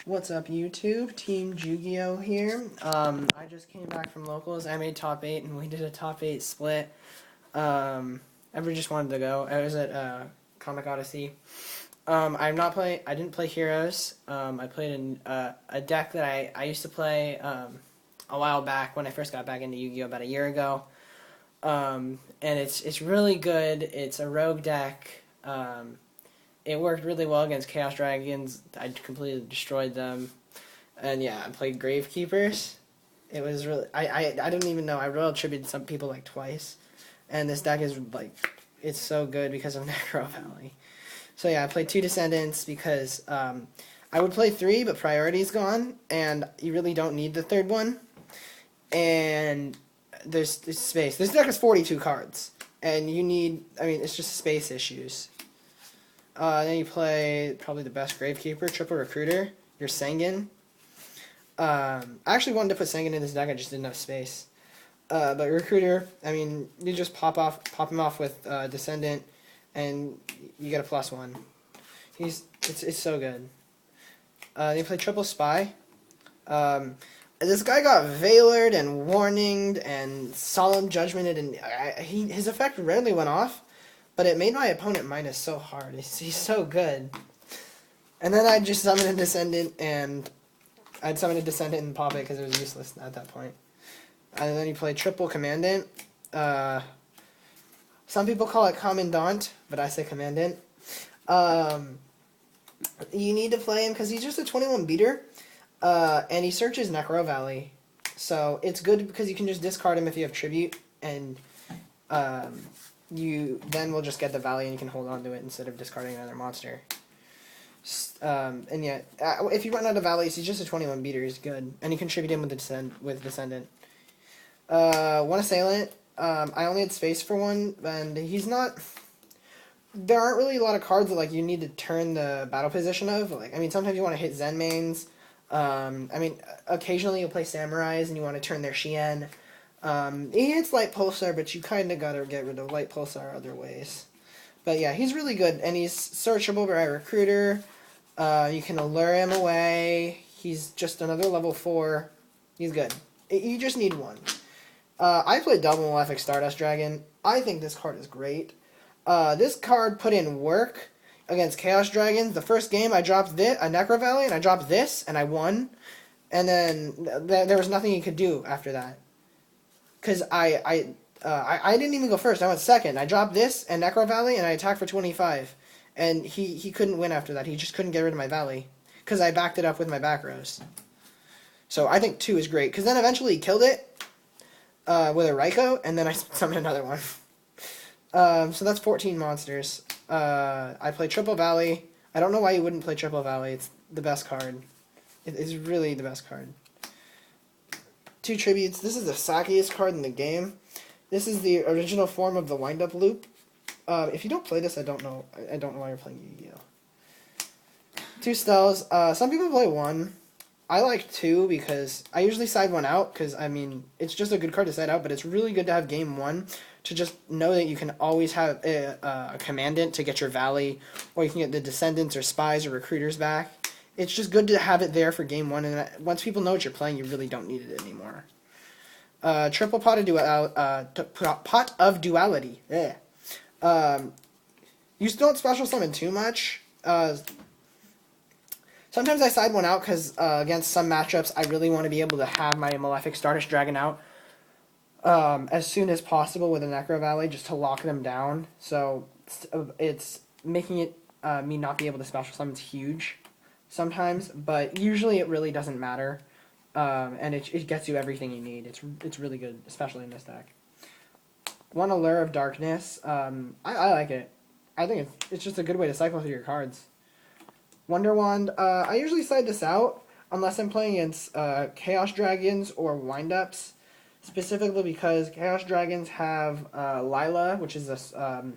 What's up, YouTube? Team Yu-Gi-Oh here. I just came back from locals. I made top 8, and we did a top 8 split. Ever just wanted to go. I was at Comic Odyssey. I didn't play Heroes. I played a deck that I used to play a while back when I first got back into Yu-Gi-Oh about a year ago. And it's really good. It's a rogue deck. It worked really well against Chaos Dragons. I completely destroyed them. And yeah, I played Gravekeepers. It was really... I didn't even know. I royal attributed some people like twice. And this deck is like... It's so good because of Necro Valley. So yeah, I played 2 Descendants because I would play 3, but priority's gone. And you really don't need the 3rd one. And there's space. This deck has 42 cards. And you need... I mean, it's just space issues. Then you play probably the best Gravekeeper, Triple Recruiter, your Sengen. I actually wanted to put Sengen in this deck, I just didn't have space. But Recruiter, I mean, you just pop him off with Descendant, and you get a +1. It's so good. Then you play Triple Spy. This guy got Veilered and Warninged and Solemn Judgmented, and his effect rarely went off. But it made my opponent minus so hard. He's so good. And then I just summoned a Descendant, and I'd summon a Descendant and pop it because it was useless at that point. And then you play Triple Commandant. Some people call it Commandant, but I say Commandant. You need to play him because he's just a 21 beater, and he searches Necro Valley. So it's good because you can just discard him if you have Tribute, and... you then will just get the Valley and you can hold on to it instead of discarding another monster. And yeah, if you run out of Valleys, he's just a 21 beater. He's good, and you contribute him with Descendant. One Assailant. I only had space for one, and he's not. There aren't really a lot of cards that like you need to turn the battle position of. Like, I mean, sometimes you want to hit Zen mains. I mean, occasionally you'll play Samurais and you want to turn their Shien. He hits Light Pulsar, but you kind of gotta get rid of Light Pulsar other ways. But yeah, he's really good, and he's searchable by Recruiter. You can allure him away. He's just another level 4. He's good. You just need one. I played Double Malefic Stardust Dragon. I think this card is great. This card put in work against Chaos Dragons. The first game, I dropped a Necro Valley, and I dropped this, and I won. And then there was nothing he could do after that. Because I didn't even go first. I went second. I dropped this and Necro Valley, and I attacked for 25. And he couldn't win after that. He just couldn't get rid of my Valley. Because I backed it up with my back rows. So I think 2 is great. Because then eventually he killed it with a Raikou, and then I summoned another one. So that's 14 monsters. I play Triple Valley. I don't know why you wouldn't play Triple Valley. It's the best card. It is really the best card. 2 tributes. This is the sackiest card in the game. This is the original form of the wind-up loop. If you don't play this, I don't know why you're playing Yu-Gi-Oh. 2 Stells. Some people play 1. I like 2 because I usually side 1 out because, I mean, it's just a good card to side out, but it's really good to have game 1 to just know that you can always have a Commandant to get your Valley, or you can get the Descendants or Spies or Recruiters back. It's just good to have it there for game 1, and once people know what you're playing, you really don't need it anymore. Triple Pot of Duality. Yeah. You still don't special summon too much. Sometimes I side 1 out because against some matchups, I really want to be able to have my Malefic Stardust Dragon out as soon as possible with a Necro Valley, just to lock them down. So it's making it me not be able to special summon is huge. Sometimes, but usually it really doesn't matter, and it gets you everything you need. It's really good, especially in this deck. 1 Allure of Darkness. I like it. I think it's just a good way to cycle through your cards. Wonder Wand. I usually side this out unless I'm playing against Chaos Dragons or Windups, specifically because Chaos Dragons have Lila, which is a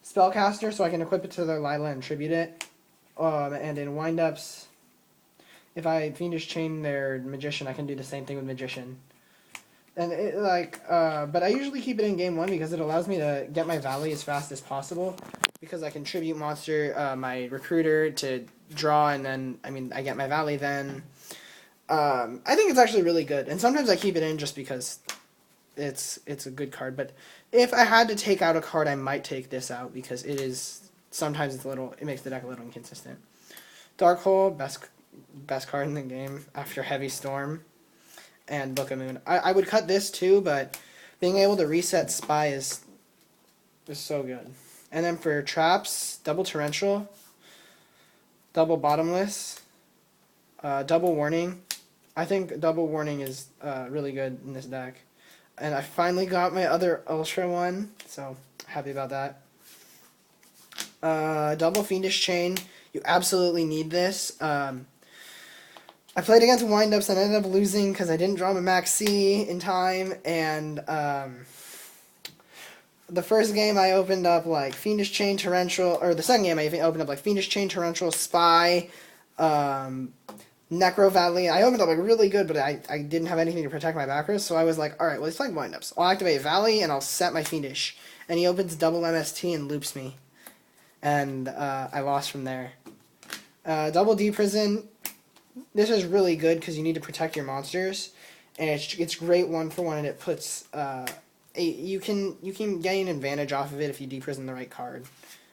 spellcaster, so I can equip it to their Lila and tribute it. And in windups, if I Fiendish Chain their Magician, I can do the same thing with Magician. And but I usually keep it in game 1 because it allows me to get my Valley as fast as possible. Because I can tribute monster my Recruiter to draw, and then, I mean, I get my Valley then. I think it's actually really good, and sometimes I keep it in just because it's a good card, but if I had to take out a card, I might take this out, because it is, sometimes it makes the deck a little inconsistent. Dark Hole, best card in the game after Heavy Storm and Book of Moon. I would cut this too, but being able to reset Spy is so good. And then for traps, double Torrential, double Bottomless, double Warning. I think double Warning is really good in this deck. And I finally got my other Ultra one, so happy about that. Double Fiendish Chain. You absolutely need this. I played against Windups and ended up losing because I didn't draw my Max C in time, and the first game I opened up like Fiendish Chain, Torrential, or the second game I even opened up like Fiendish Chain, Torrential, Spy, Necro Valley. I opened up like really good, but I didn't have anything to protect my backers, so I was like, alright, well, it's like Windups. I'll activate Valley and I'll set my Fiendish. And he opens double MST and loops me. And I lost from there. Double D Prison. This is really good because you need to protect your monsters. And it's great 1-for-1, and it puts you can gain advantage off of it if you deprison the right card.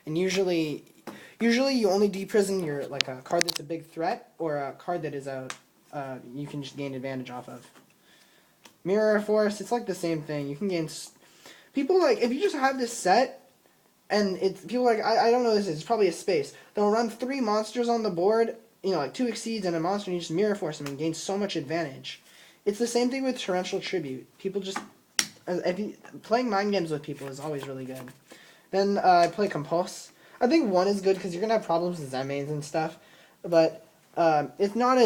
And usually you only deprison your like a card that's a big threat or a card that is you can just gain advantage off of. Mirror Force, it's like the same thing. You can gain people like if you just have this set and it's people like I don't know this is probably a space. They'll run 3 monsters on the board, you know, like 2 Exceeds and a monster, and you just Mirror Force them and gain so much advantage. It's the same thing with Torrential Tribute. People just playing mind games with people is always really good. Then I play Compulse. I think 1 is good because you're going to have problems with Zen-mains and stuff. But it's not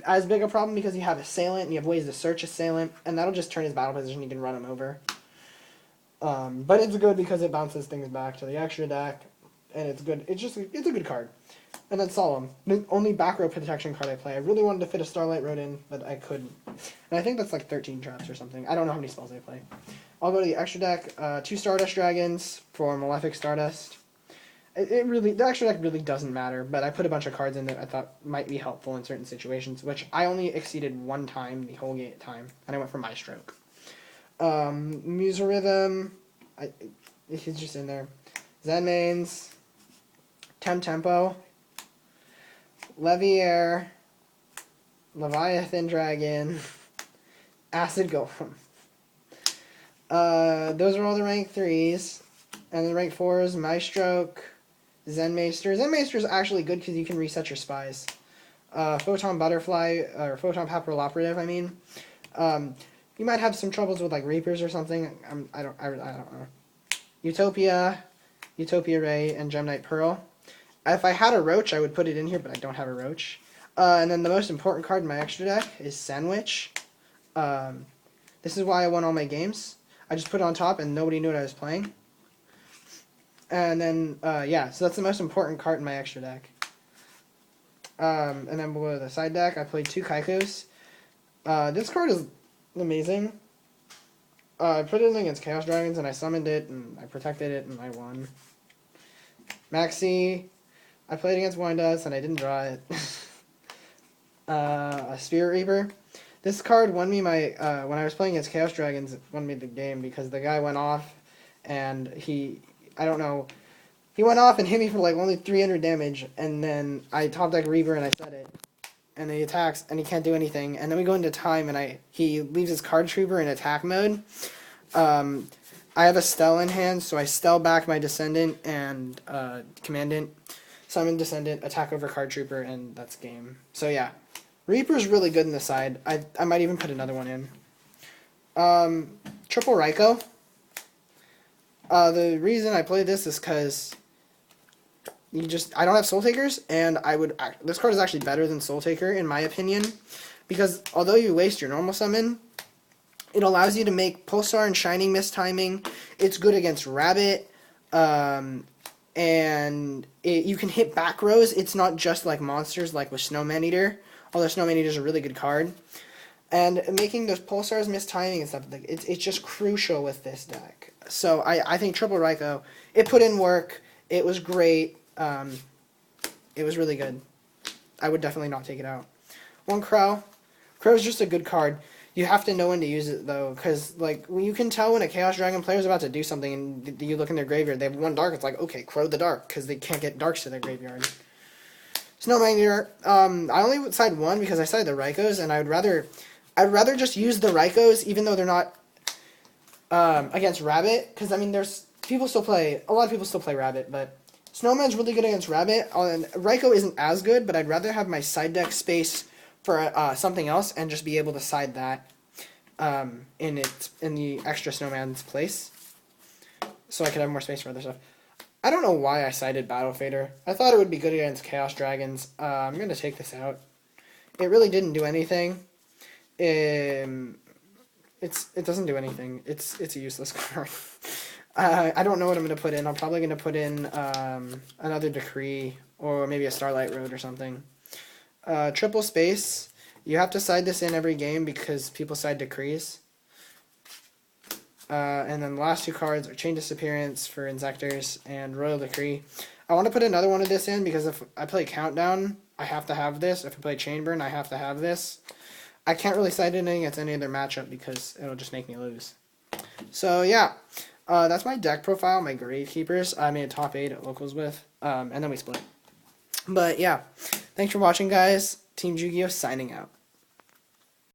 as big a problem because you have Assailant and you have ways to search Assailant. And that'll just turn his battle position. You can run him over. But it's good because it bounces things back to the extra deck. And it's good. It's a good card. And then Solemn. The only back row protection card I play. I really wanted to fit a Starlight Road in, but I couldn't. And I think that's like 13 traps or something. I don't know how many spells I play. I'll go to the extra deck. 2 Stardust Dragons for Malefic Stardust. The extra deck really doesn't matter, but I put a bunch of cards in that I thought might be helpful in certain situations, which I only exceeded 1 time the whole game time, and I went for My Stroke. Muserhythm, he's just in there. Zen-mains, Tempo, Leviair, Leviathan Dragon, Acid Golem. Those are all the rank 3s. And the rank 4s, My Stroke, Zen-maester. Zen-maester is actually good because you can reset your spies. Photon Butterfly, or Photon Papilloperative, I mean. You might have some troubles with like Reapers or something. I don't know. Utopia Ray, and Gemnite Pearl. If I had a Roach, I would put it in here, but I don't have a Roach. And then the most important card in my extra deck is Sandwich. This is why I won all my games. I just put it on top and nobody knew what I was playing. And then, yeah, so that's the most important card in my extra deck. And then below the side deck, I played 2 Kaikos. This card is amazing. I put it in against Chaos Dragons, and I summoned it, and I protected it, and I won. Maxi, I played against Windups, and I didn't draw it. A Spirit Reaper. This card won me my, when I was playing against Chaos Dragons, it won me the game, because the guy went off, and I don't know, he went off and hit me for like only 300 damage, and then I top deck Reaper and I set it, and he attacks and he can't do anything, and then we go into time and he leaves his card trooper in attack mode. I have a Stell in hand, so I Stell back my Descendant and Commandant, summon Descendant, attack over card trooper, and that's game. So yeah, Reaper's really good in the side. I might even put another one in. Triple Raikou. The reason I play this is because I don't have Soul Takers, and this card is actually better than Soul Taker in my opinion, because although you waste your normal summon, it allows you to make Pulsar and Shining mistiming. It's good against Rabbit, and you can hit back rows. It's not just like monsters like with Snowman Eater, although Snowman Eater is a really good card. And making those Pulsars mistiming and stuff, like it's just crucial with this deck. So I think Triple Raikou, it put in work. It was great. It was really good. I would definitely not take it out. 1 Crow. Crow is just a good card. You have to know when to use it, though, because, like, you can tell when a Chaos Dragon player is about to do something, and you look in their graveyard, they have 1 dark, it's like, okay, Crow the dark, because they can't get darks to their graveyard. Snowman Eater, I only would side 1 because I sided the Rykos, and I'd rather just use the Rykos, even though they're not against Rabbit, because, I mean, a lot of people still play Rabbit, but Snowman's really good against Rabbit, and Ryko isn't as good, but I'd rather have my side deck space for something else and just be able to side that in the extra Snowman's place, so I could have more space for other stuff. I don't know why I sided Battle Fader. I thought it would be good against Chaos Dragons. I'm going to take this out. It really didn't do anything. It doesn't do anything. It's a useless card. I don't know what I'm going to put in. I'm probably going to put in another Decree or maybe a Starlight Road or something. Triple Space. You have to side this in every game because people side Decrees. And then the last 2 cards are Chain Disappearance for Insectors and Royal Decree. I want to put another one of this in because if I play Countdown, I have to have this. If I play Chain Burn, I have to have this. I can't really side it in against any other matchup because it'll just make me lose. So yeah, that's my deck profile, my Gravekeepers. I made a top 8 at locals with, and then we split. But yeah, thanks for watching, guys. Team Yu-Gi-Oh! Signing out.